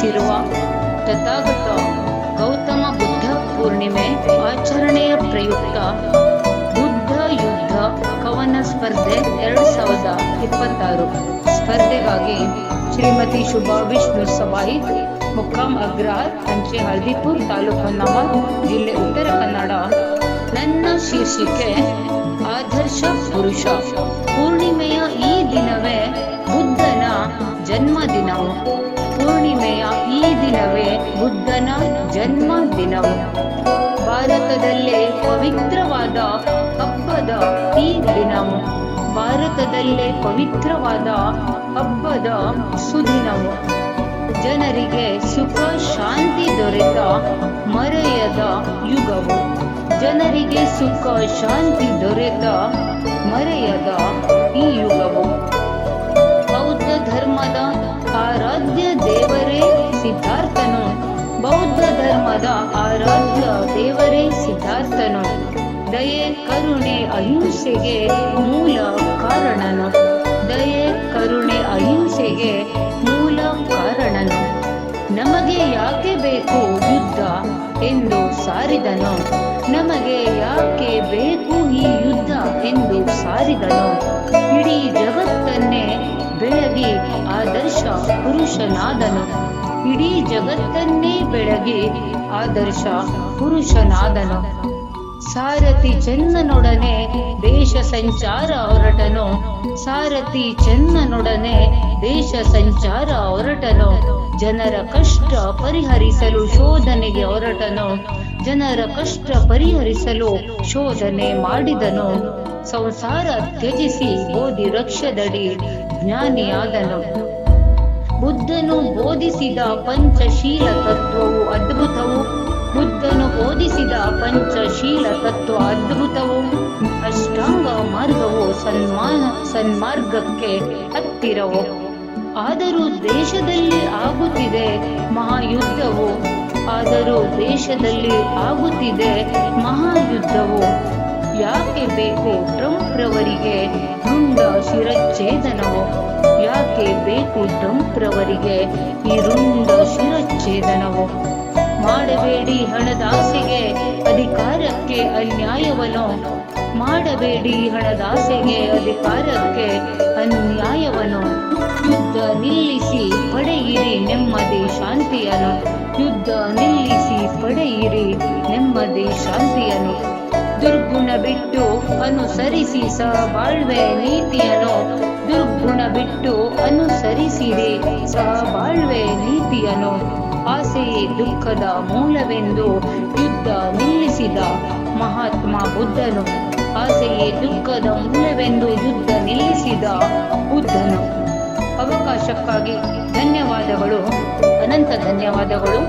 ಜನಿಸಿರುವ ತಥಾಗತ ಗೌತಮ ಬುದ್ಧ ಪೂರ್ಣಿಮೆ ಆಚರಣೆಯ ಪ್ರಯುಕ್ತ ಬುದ್ಧ ಯುದ್ಧ ಕವನ ಸ್ಪರ್ಧೆ 2026 ಸ್ಪರ್ಧೆಗಾಗಿ ಶ್ರೀಮತಿ ಶುಭಾ ವಿಷ್ಣು ಸಬಾಯಿ, ಮುಕ್ಕಾಂ ಅಗ್ರಹಾರ್, ಅಂಚೆ ಹಳ್ದಿಪುರ್, ತಾಲೂಕು ಹೊನ್ನಾವರ್, ಜಿಲ್ಲೆ ಉತ್ತರ ಕನ್ನಡ. ನನ್ನ ಶೀರ್ಷಿಕೆ ಆದರ್ಶ ಪುರುಷ. ಪೂರ್ಣಿಮೆಯ ಈ ದಿನವೇ ಬುದ್ಧನ ಜನ್ಮದಿನವು. ಪೂರ್ಣಿಮೆಯ ಈ ದಿನವೇ ಬುದ್ಧನ ಜನ್ಮದಿನವು. ಭಾರತದಲ್ಲೇ ಪವಿತ್ರವಾದ ಹಬ್ಬದ ಈ ದಿನವು. ಭಾರತದಲ್ಲೇ ಪವಿತ್ರವಾದ ಹಬ್ಬದ ಸುದಿನವು. ಜನರಿಗೆ ಸುಖ ಶಾಂತಿ ದೊರೆತ ಮರೆಯದ ಯುಗವು. ಜನರಿಗೆ ಸುಖ ಶಾಂತಿ ದೊರೆತ ಮರೆಯದ ಈ ಯುಗವು. ಬೌದ್ಧ ಧರ್ಮದ ಆರಾಧ್ಯ ದೇವರೇ ಸಿದ್ಧಾರ್ಥನು. ಬೌದ್ಧ ಧರ್ಮದ ಆರಾಧ್ಯ ದೇವರೇ ಸಿದ್ಧಾರ್ಥನು. ದಯೆ ಕರುಣೆ ಅಹಿಂಸೆಗೆ ಮೂಲ ಕಾರಣನು. ದಯೆ ಕರುಣೆ ಅಹಿಂಸೆಗೆ ಮೂಲ ಕಾರಣನು. ನಮಗೆ ಯಾಕೆ ಬೇಕು ಯುದ್ಧ ಎಂದು ಸಾರಿದನು. ನಮಗೆ ಯಾಕೆ ಬೇಕು ಈ ಯುದ್ಧ ಎಂದು ಸಾರಿದನು. ಇಡೀ ಜಗತ್ತನ್ನೇ ಬೆಳಗಿ ಆದರ್ಶ ಪುರುಷನಾದನು. ಇಡೀ ಜಗತ್ತನ್ನೇ ಬೆಳಗಿ ಆದರ್ಶ ಪುರುಷನಾದನು. ಸಾರಥಿ ಚೆನ್ನನೊಡನೆ ದೇಶ ಸಂಚಾರ ಹೊರಟನು. ಸಾರಥಿ ಚೆನ್ನನೊಡನೆ ದೇಶ ಸಂಚಾರ ಹೊರಟನು. ಜನರ ಕಷ್ಟ ಪರಿಹರಿಸಲು ಶೋಧನೆಗೆ ಹೊರಟನು. ಜನರ ಕಷ್ಟ ಪರಿಹರಿಸಲು ಶೋಧನೆ ಮಾಡಿದನು. ಸಂಸಾರ ತ್ಯಜಿಸಿ ಬೋಧಿ ವೃಕ್ಷದಡಿ ಜ್ಞಾನಿಯಾದನು. ಬುದ್ಧನು ಬೋಧಿಸಿದ ಪಂಚಶೀಲ ತತ್ವವು ಅದ್ಭುತವು. ಬುದ್ಧನು ಬೋಧಿಸಿದ ಪಂಚಶೀಲ ತತ್ವ ಅದ್ಭುತವು. ಅಷ್ಟಾಂಗ ಮಾರ್ಗವು ಸನ್ಮಾರ್ಗಕ್ಕೆ ಹತ್ತಿರವು. ಆದರೂ ದೇಶದಲ್ಲಿ ಆಗುತ್ತಿದೆ ಮಹಾಯುದ್ಧವು. ಆದರೂ ದೇಶದಲ್ಲಿ ಆಗುತ್ತಿದೆ ಮಹಾಯುದ್ಧವು. ಯಾಕೆ ಬೇಕು ಟ್ರಂಪ್ ರವರಿಗೆ ರುಂಡ ಶಿರಚ್ಛೇದನವು. ಯಾಕೆ ಬೇಕು ಟ್ರಂಪ್ ರವರಿಗೆ ಈ ರುಂಡ ಶಿರಚ್ಛೇದನವು. ಮಾಡಬೇಡಿ ಹಣದಾಸೆಗೆ ಅಧಿಕಾರಕ್ಕೆ ಅನ್ಯಾಯವನ್ನು. ಮಾಡಬೇಡಿ ಹಣದಾಸೆಗೆ ಅಧಿಕಾರಕ್ಕೆ ಅನ್ಯಾಯವನ್ನು. ಯುದ್ಧ ನಿಲ್ಲಿಸಿ ಪಡೆಯಿರಿ ನೆಮ್ಮದಿ ಶಾಂತಿಯನ್ನು. ಯುದ್ಧ ನಿಲ್ಲಿಸಿ ಪಡೆಯಿರಿ ನೆಮ್ಮದಿ ಶಾಂತಿಯನ್ನು. ದುರ್ಗುಣ ಬಿಟ್ಟು ಅನುಸರಿಸಿ ಸಹಬಾಳ್ವೆ ನೀತಿಯನ್ನು. ದುರ್ಗುಣ ಬಿಟ್ಟು ಅನುಸರಿಸಿರಿ ಸಹಬಾಳ್ವೆ ನೀತಿಯನ್ನು. ಆಸೆಯೇ ದುಃಖದ ಮೂಲವೆಂದು ಯುದ್ಧ ನಿಲ್ಲಿಸಿದ ಮಹಾತ್ಮ ಬುದ್ಧನು. ಆಸೆಯೇ ದುಃಖದ ಮೂಲವೆಂದು ಯುದ್ಧ ನಿಲ್ಲಿಸಿದ ಬುದ್ಧನು. ಅವಕಾಶಕ್ಕಾಗಿ ಧನ್ಯವಾದಗಳು, ಅನಂತ ಧನ್ಯವಾದಗಳು.